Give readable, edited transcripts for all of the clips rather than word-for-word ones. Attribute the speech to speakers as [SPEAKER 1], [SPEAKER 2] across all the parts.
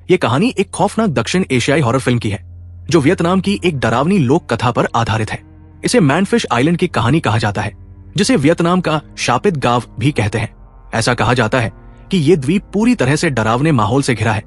[SPEAKER 1] ये कहानी एक खौफनाक दक्षिण एशियाई हॉरर फिल्म की है जो वियतनाम की एक डरावनी लोक कथा पर आधारित है। इसे मैनफिश आइलैंड की कहानी कहा जाता है, जिसे वियतनाम का शापित गांव भी कहते हैं। ऐसा कहा जाता है कि ये द्वीप पूरी तरह से डरावने माहौल से घिरा है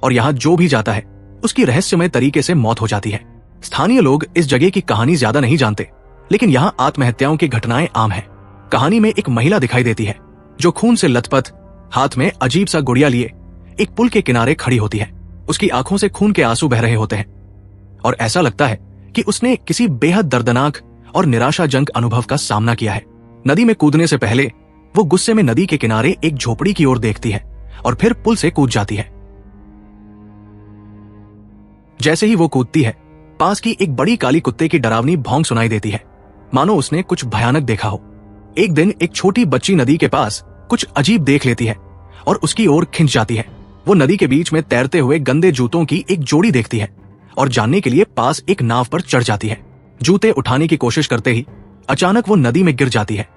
[SPEAKER 1] और यहाँ जो भी जाता है उसकी रहस्यमय तरीके से मौत हो जाती है। स्थानीय लोग इस जगह की कहानी ज्यादा नहीं जानते, लेकिन यहाँ आत्महत्याओं की घटनाएं आम हैं। कहानी में एक महिला दिखाई देती है जो खून से लथपथ, हाथ में अजीब सा गुड़िया लिए एक पुल के किनारे खड़ी होती है। उसकी आंखों से खून के आंसू बह रहे होते हैं और ऐसा लगता है कि उसने किसी बेहद दर्दनाक और निराशाजनक अनुभव का सामना किया है। नदी में कूदने से पहले वो गुस्से में नदी के किनारे एक झोपड़ी की ओर देखती है और फिर पुल से कूद जाती है। जैसे ही वो कूदती है, पास की एक बड़ी काली कुत्ते की डरावनी भौंक सुनाई देती है, मानो उसने कुछ भयानक देखा हो। एक दिन एक छोटी बच्ची नदी के पास कुछ अजीब देख लेती है और उसकी ओर खिंच जाती है। वो नदी के बीच में तैरते हुए गंदे जूतों की एक जोड़ी देखती है और जानने के लिए पास एक नाव पर चढ़ जाती है। जूते उठाने की कोशिश करते ही अचानक वो नदी में गिर जाती है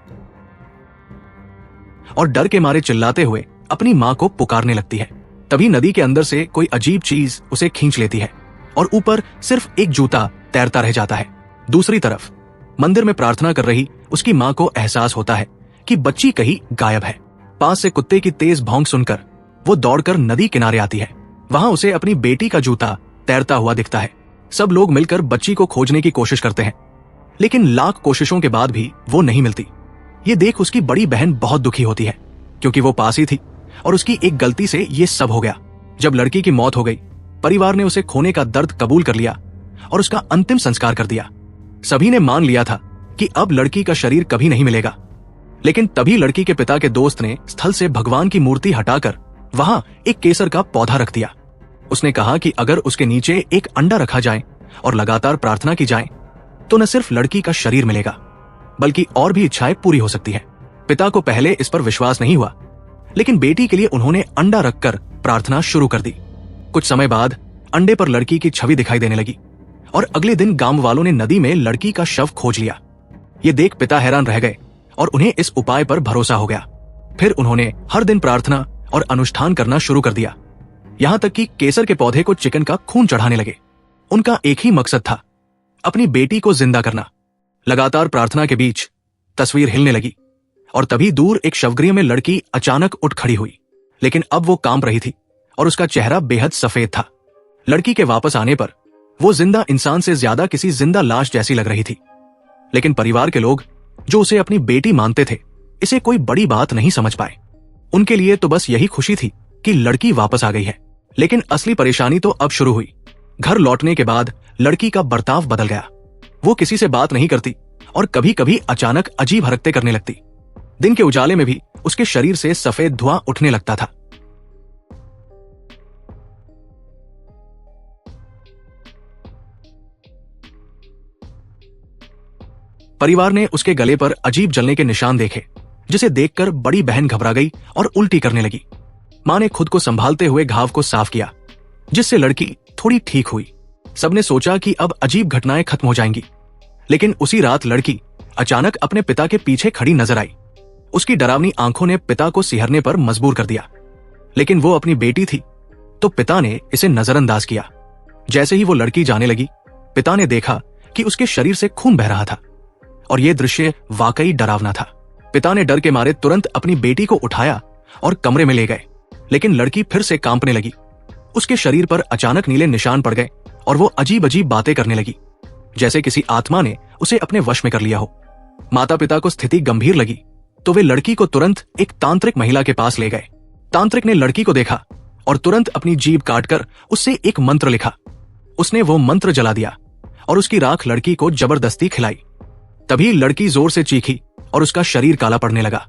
[SPEAKER 1] और डर के मारे चिल्लाते हुए अपनी मां को पुकारने लगती है। तभी नदी के अंदर से कोई अजीब चीज उसे खींच लेती है और ऊपर सिर्फ एक जूता तैरता रह जाता है। दूसरी तरफ मंदिर में प्रार्थना कर रही उसकी मां को एहसास होता है कि बच्ची कहीं गायब है। पास से कुत्ते की तेज भौंक सुनकर वो दौड़कर नदी किनारे आती है। वहां उसे अपनी बेटी का जूता तैरता हुआ दिखता है। सब लोग मिलकर बच्ची को खोजने की कोशिश करते हैं, लेकिन लाख कोशिशों के बाद भी वो नहीं मिलती। ये देख उसकी बड़ी बहन बहुत दुखी होती है, क्योंकि वो पास ही थी और उसकी एक गलती से ये सब हो गया। जब लड़की की मौत हो गई, परिवार ने उसे खोने का दर्द कबूल कर लिया और उसका अंतिम संस्कार कर दिया। सभी ने मान लिया था कि अब लड़की का शरीर कभी नहीं मिलेगा, लेकिन तभी लड़की के पिता के दोस्त ने स्थल से भगवान की मूर्ति हटाकर वहां एक केसर का पौधा रख दिया। उसने कहा कि अगर उसके नीचे एक अंडा रखा जाए और लगातार प्रार्थना की जाए तो न सिर्फ लड़की का शरीर मिलेगा, बल्कि और भी इच्छाएं पूरी हो सकती है। पिता को पहले इस पर विश्वास नहीं हुआ, लेकिन बेटी के लिए उन्होंने अंडा रखकर प्रार्थना शुरू कर दी। कुछ समय बाद अंडे पर लड़की की छवि दिखाई देने लगी और अगले दिन गांव वालों ने नदी में लड़की का शव खोज लिया। ये देख पिता हैरान रह गए और उन्हें इस उपाय पर भरोसा हो गया। फिर उन्होंने हर दिन प्रार्थना और अनुष्ठान करना शुरू कर दिया, यहाँ तक कि केसर के पौधे को चिकन का खून चढ़ाने लगे। उनका एक ही मकसद था, अपनी बेटी को जिंदा करना। लगातार प्रार्थना के बीच तस्वीर हिलने लगी और तभी दूर एक शवगृह में लड़की अचानक उठ खड़ी हुई, लेकिन अब वो कांप रही थी और उसका चेहरा बेहद सफेद था। लड़की के वापस आने पर वो जिंदा इंसान से ज्यादा किसी जिंदा लाश जैसी लग रही थी, लेकिन परिवार के लोग जो उसे अपनी बेटी मानते थे, इसे कोई बड़ी बात नहीं समझ पाए। उनके लिए तो बस यही खुशी थी कि लड़की वापस आ गई है। लेकिन असली परेशानी तो अब शुरू हुई। घर लौटने के बाद लड़की का बर्ताव बदल गया। वो किसी से बात नहीं करती और कभी कभी अचानक अजीब हरकतें करने लगती। दिन के उजाले में भी उसके शरीर से सफेद धुआं उठने लगता था। परिवार ने उसके गले पर अजीब जलने के निशान देखे, जिसे देखकर बड़ी बहन घबरा गई और उल्टी करने लगी। मां ने खुद को संभालते हुए घाव को साफ किया, जिससे लड़की थोड़ी ठीक हुई। सबने सोचा कि अब अजीब घटनाएं खत्म हो जाएंगी, लेकिन उसी रात लड़की अचानक अपने पिता के पीछे खड़ी नजर आई। उसकी डरावनी आंखों ने पिता को सिहरने पर मजबूर कर दिया, लेकिन वो अपनी बेटी थी तो पिता ने इसे नजरअंदाज किया। जैसे ही वो लड़की जाने लगी, पिता ने देखा कि उसके शरीर से खून बह रहा था और यह दृश्य वाकई डरावना था। पिता ने डर के मारे तुरंत अपनी बेटी को उठाया और कमरे में ले गए, लेकिन लड़की फिर से कांपने लगी। उसके शरीर पर अचानक नीले निशान पड़ गए और वो अजीब अजीब बातें करने लगी, जैसे किसी आत्मा ने उसे अपने वश में कर लिया हो। माता पिता को स्थिति गंभीर लगी तो वे लड़की को तुरंत एक तांत्रिक महिला के पास ले गए। तांत्रिक ने लड़की को देखा और तुरंत अपनी जीभ काटकर उससे एक मंत्र लिखा। उसने वो मंत्र जला दिया और उसकी राख लड़की को जबरदस्ती खिलाई। तभी लड़की जोर से चीखी और उसका शरीर काला पड़ने लगा।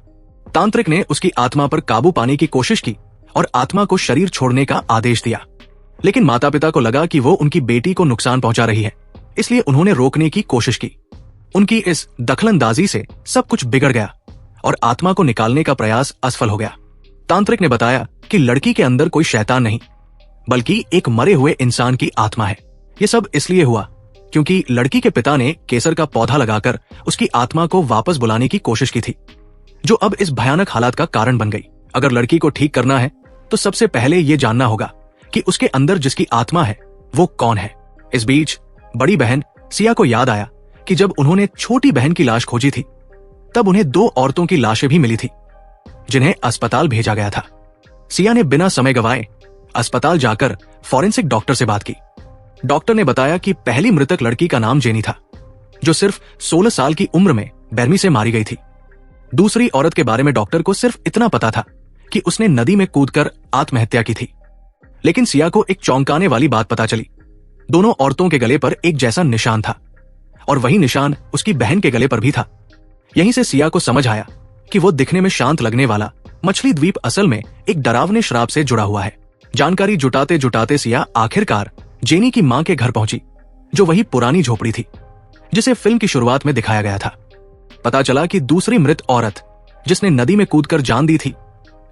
[SPEAKER 1] तांत्रिक ने उसकी आत्मा पर काबू पाने की कोशिश की और आत्मा को शरीर छोड़ने का आदेश दिया, लेकिन माता पिता को लगा कि वो उनकी बेटी को नुकसान पहुंचा रही है, इसलिए उन्होंने रोकने की कोशिश की। उनकी इस दखलंदाजी से सब कुछ बिगड़ गया और आत्मा को निकालने का प्रयास असफल हो गया। तांत्रिक ने बताया कि लड़की के अंदर कोई शैतान नहीं, बल्कि एक मरे हुए इंसान की आत्मा है। ये सब इसलिए हुआ क्योंकि लड़की के पिता ने केसर का पौधा लगाकर उसकी आत्मा को वापस बुलाने की कोशिश की थी, जो अब इस भयानक हालात का कारण बन गई। अगर लड़की को ठीक करना है तो सबसे पहले ये जानना होगा कि उसके अंदर जिसकी आत्मा है वो कौन है। इस बीच बड़ी बहन सिया को याद आया कि जब उन्होंने छोटी बहन की लाश खोजी थी तब उन्हें 2 औरतों की लाशें भी मिली थी जिन्हें अस्पताल भेजा गया था। सिया ने बिना समय गवाए अस्पताल जाकर फॉरेंसिक डॉक्टर से बात की। डॉक्टर ने बताया कि पहली मृतक लड़की का नाम जेनी था, जो सिर्फ 16 साल की उम्र में बेरमी से मारी गई थी। दूसरी औरत के बारे में डॉक्टर को सिर्फ इतना पता था कि उसने नदी में कूदकर आत्महत्या की थी। लेकिन सिया को एक चौंकाने वाली बात पता चली। दोनों औरतों के गले पर एक जैसा निशान था और वही निशान उसकी बहन के गले पर भी था। यहीं से सिया को समझ आया कि वो दिखने में शांत लगने वाला मछली द्वीप असल में एक डरावने श्राप से जुड़ा हुआ है। जानकारी जुटाते जुटाते सिया आखिरकार जेनी की मां के घर पहुंची, जो वही पुरानी झोपड़ी थी जिसे फिल्म की शुरुआत में दिखाया गया था। पता चला कि दूसरी मृत औरत जिसने नदी में कूदकर जान दी थी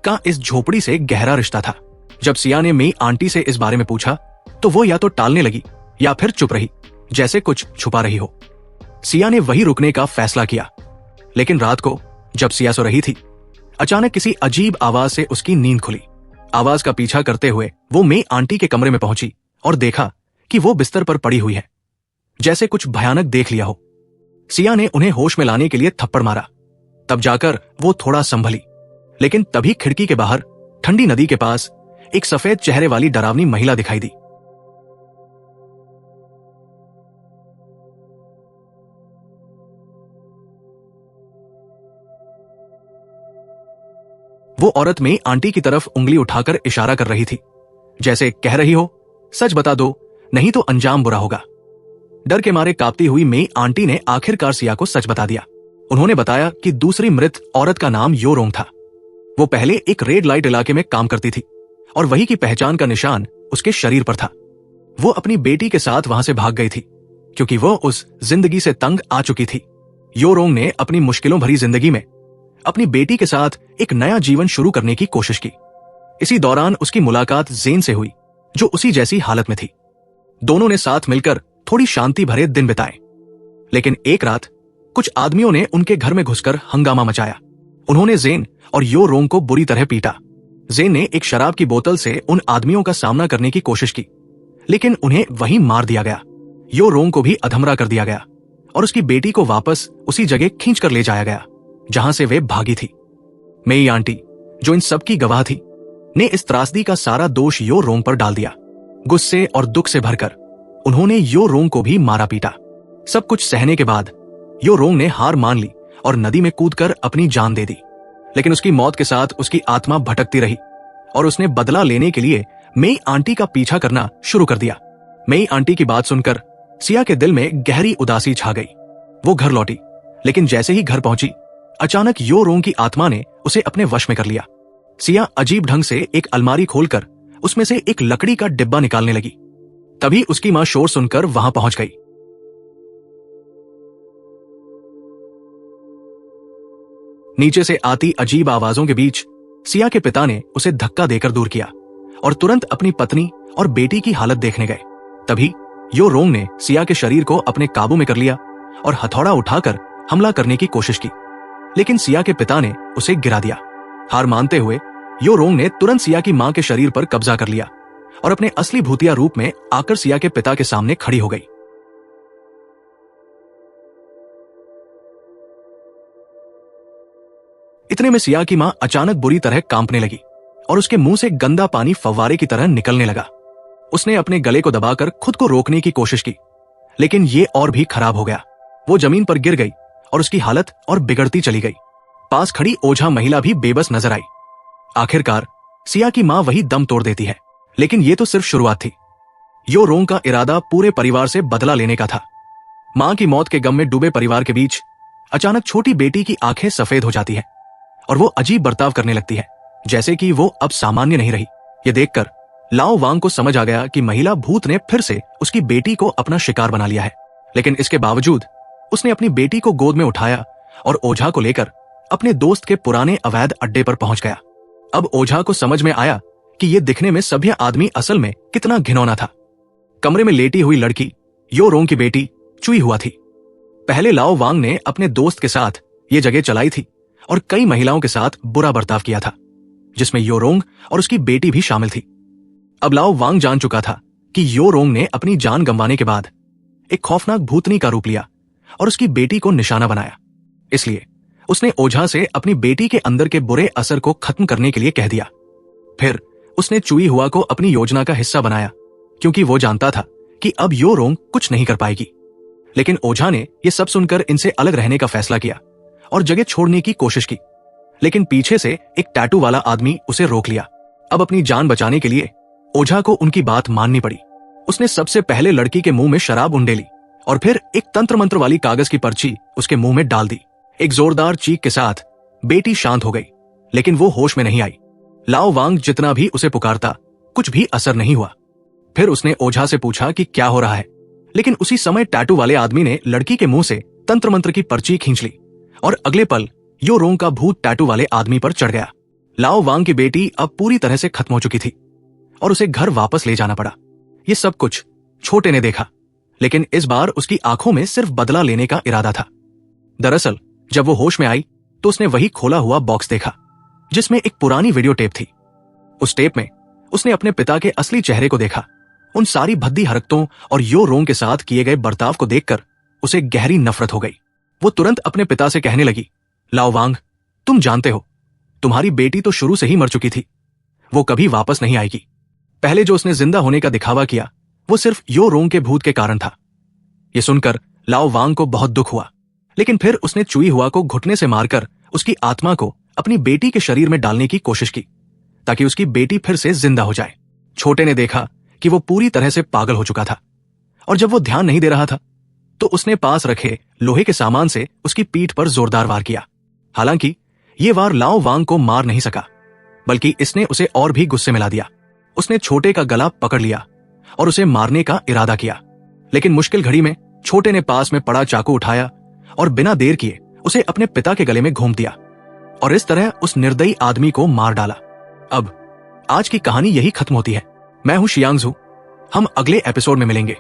[SPEAKER 1] का इस झोपड़ी से गहरा रिश्ता था। जब सिया ने मेई आंटी से इस बारे में पूछा तो वो या तो टालने लगी या फिर चुप रही, जैसे कुछ छुपा रही हो। सिया ने वही रुकने का फैसला किया। लेकिन रात को जब सिया सो रही थी, अचानक किसी अजीब आवाज से उसकी नींद खुली। आवाज का पीछा करते हुए वो मेई आंटी के कमरे में पहुंची और देखा कि वो बिस्तर पर पड़ी हुई है, जैसे कुछ भयानक देख लिया हो। सिया ने उन्हें होश में लाने के लिए थप्पड़ मारा, तब जाकर वो थोड़ा संभली। लेकिन तभी खिड़की के बाहर ठंडी नदी के पास एक सफेद चेहरे वाली डरावनी महिला दिखाई दी। वो औरत मेई आंटी की तरफ उंगली उठाकर इशारा कर रही थी, जैसे कह रही हो, सच बता दो, नहीं तो अंजाम बुरा होगा। डर के मारे कांपती हुई मेई आंटी ने आखिरकार सिया को सच बता दिया। उन्होंने बताया कि दूसरी मृत औरत का नाम यो रोंग था। वो पहले एक रेड लाइट इलाके में काम करती थी और वही की पहचान का निशान उसके शरीर पर था। वो अपनी बेटी के साथ वहां से भाग गई थी क्योंकि वो उस जिंदगी से तंग आ चुकी थी। यो रोंग ने अपनी मुश्किलों भरी जिंदगी में अपनी बेटी के साथ एक नया जीवन शुरू करने की कोशिश की। इसी दौरान उसकी मुलाकात जेन से हुई, जो उसी जैसी हालत में थी। दोनों ने साथ मिलकर थोड़ी शांति भरे दिन बिताए। लेकिन एक रात कुछ आदमियों ने उनके घर में घुसकर हंगामा मचाया। उन्होंने जेन और यो रोंग को बुरी तरह पीटा। जेन ने एक शराब की बोतल से उन आदमियों का सामना करने की कोशिश की, लेकिन उन्हें वहीं मार दिया गया। यो रोंग को भी अधमरा कर दिया गया और उसकी बेटी को वापस उसी जगह खींच कर ले जाया गया जहां से वे भागी थी। मेई आंटी, जो इन सब की गवाह थी, ने इस त्रासदी का सारा दोष यो रोंग पर डाल दिया। गुस्से और दुख से भरकर उन्होंने यो रोंग को भी मारा पीटा। सब कुछ सहने के बाद यो रोंग ने हार मान ली और नदी में कूदकर अपनी जान दे दी। लेकिन उसकी मौत के साथ उसकी आत्मा भटकती रही और उसने बदला लेने के लिए मेई आंटी का पीछा करना शुरू कर दिया। मेई आंटी की बात सुनकर सिया के दिल में गहरी उदासी छा गई। वो घर लौटी, लेकिन जैसे ही घर पहुंची, अचानक यो रोंग की आत्मा ने उसे अपने वश में कर लिया। सिया अजीब ढंग से एक अलमारी खोलकर उसमें से एक लकड़ी का डिब्बा निकालने लगी। तभी उसकी मां शोर सुनकर वहां पहुंच गई। नीचे से आती अजीब आवाजों के बीच सिया के पिता ने उसे धक्का देकर दूर किया और तुरंत अपनी पत्नी और बेटी की हालत देखने गए। तभी यो रोंग ने सिया के शरीर को अपने काबू में कर लिया और हथौड़ा उठाकर हमला करने की कोशिश की, लेकिन सिया के पिता ने उसे गिरा दिया। हार मानते हुए यो रोंग ने तुरंत सिया की मां के शरीर पर कब्जा कर लिया और अपने असली भूतिया रूप में आकर सिया के पिता के सामने खड़ी हो गई। इतने में सिया की मां अचानक बुरी तरह कांपने लगी और उसके मुंह से गंदा पानी फव्वारे की तरह निकलने लगा। उसने अपने गले को दबाकर खुद को रोकने की कोशिश की, लेकिन ये और भी खराब हो गया। वो जमीन पर गिर गई और उसकी हालत और बिगड़ती चली गई। पास खड़ी ओझा महिला भी बेबस नजर आई। आखिरकार सिया की मां वही दम तोड़ देती है, लेकिन ये तो सिर्फ शुरुआत थी। यो रोंग का इरादा पूरे परिवार से बदला लेने का था। मां की मौत के गम में डूबे परिवार के बीच अचानक छोटी बेटी की आंखें सफेद हो जाती है और वो अजीब बर्ताव करने लगती है, जैसे कि वो अब सामान्य नहीं रही। ये देखकर लाओ वांग को समझ आ गया कि महिला भूत ने फिर से उसकी बेटी को अपना शिकार बना लिया है। लेकिन इसके बावजूद उसने अपनी बेटी को गोद में उठाया और ओझा को लेकर अपने दोस्त के पुराने अवैध अड्डे पर पहुंच गया। अब ओझा को समझ में आया कि ये दिखने में सभ्य आदमी असल में कितना घिनौना था। कमरे में लेटी हुई लड़की यो रोंग की बेटी चुई हुआ थी। पहले लाओ वांग ने अपने दोस्त के साथ ये जगह चलाई थी और कई महिलाओं के साथ बुरा बर्ताव किया था, जिसमें यो रोंग और उसकी बेटी भी शामिल थी। अब लाओ वांग जान चुका था कि यो रोंग ने अपनी जान गंवाने के बाद एक खौफनाक भूतनी का रूप लिया और उसकी बेटी को निशाना बनाया। इसलिए उसने ओझा से अपनी बेटी के अंदर के बुरे असर को खत्म करने के लिए कह दिया। फिर उसने चुई हुआ को अपनी योजना का हिस्सा बनाया, क्योंकि वो जानता था कि अब यो रोंग कुछ नहीं कर पाएगी। लेकिन ओझा ने यह सब सुनकर इनसे अलग रहने का फैसला किया और जगह छोड़ने की कोशिश की, लेकिन पीछे से एक टैटू वाला आदमी उसे रोक लिया। अब अपनी जान बचाने के लिए ओझा को उनकी बात माननी पड़ी। उसने सबसे पहले लड़की के मुंह में शराब उंडेली और फिर एक तंत्र मंत्र वाली कागज की पर्ची उसके मुंह में डाल दी। एक जोरदार चीख के साथ बेटी शांत हो गई, लेकिन वो होश में नहीं आई। लाओ वांग जितना भी उसे पुकारता, कुछ भी असर नहीं हुआ। फिर उसने ओझा से पूछा कि क्या हो रहा है, लेकिन उसी समय टैटू वाले आदमी ने लड़की के मुंह से तंत्र मंत्र की पर्ची खींच ली और अगले पल यो रोंग का भूत टैटू वाले आदमी पर चढ़ गया। लाओ वांग की बेटी अब पूरी तरह से खत्म हो चुकी थी और उसे घर वापस ले जाना पड़ा। ये सब कुछ छोटे ने देखा, लेकिन इस बार उसकी आंखों में सिर्फ बदला लेने का इरादा था। दरअसल जब वो होश में आई तो उसने वही खोला हुआ बॉक्स देखा जिसमें एक पुरानी वीडियो टेप थी। उस टेप में उसने अपने पिता के असली चेहरे को देखा। उन सारी भद्दी हरकतों और यो रोंग के साथ किए गए बर्ताव को देखकर उसे गहरी नफरत हो गई। वो तुरंत अपने पिता से कहने लगी, लाओ वांग, तुम जानते हो तुम्हारी बेटी तो शुरू से ही मर चुकी थी, वो कभी वापस नहीं आएगी। पहले जो उसने जिंदा होने का दिखावा किया वो सिर्फ यो रोंग के भूत के कारण था। यह सुनकर लाओ वांग को बहुत दुख हुआ, लेकिन फिर उसने चुई हुआ को घुटने से मारकर उसकी आत्मा को अपनी बेटी के शरीर में डालने की कोशिश की ताकि उसकी बेटी फिर से जिंदा हो जाए। छोटे ने देखा कि वो पूरी तरह से पागल हो चुका था और जब वो ध्यान नहीं दे रहा था तो उसने पास रखे लोहे के सामान से उसकी पीठ पर जोरदार वार किया। हालांकि ये वार लाओ वांग को मार नहीं सका, बल्कि इसने उसे और भी गुस्से में ला दिया। उसने छोटे का गला पकड़ लिया और उसे मारने का इरादा किया, लेकिन मुश्किल घड़ी में छोटे ने पास में पड़ा चाकू उठाया और बिना देर किए उसे अपने पिता के गले में घूम दिया और इस तरह उस निर्दयी आदमी को मार डाला। अब आज की कहानी यही खत्म होती है। मैं हूं शियांगजू। हम अगले एपिसोड में मिलेंगे।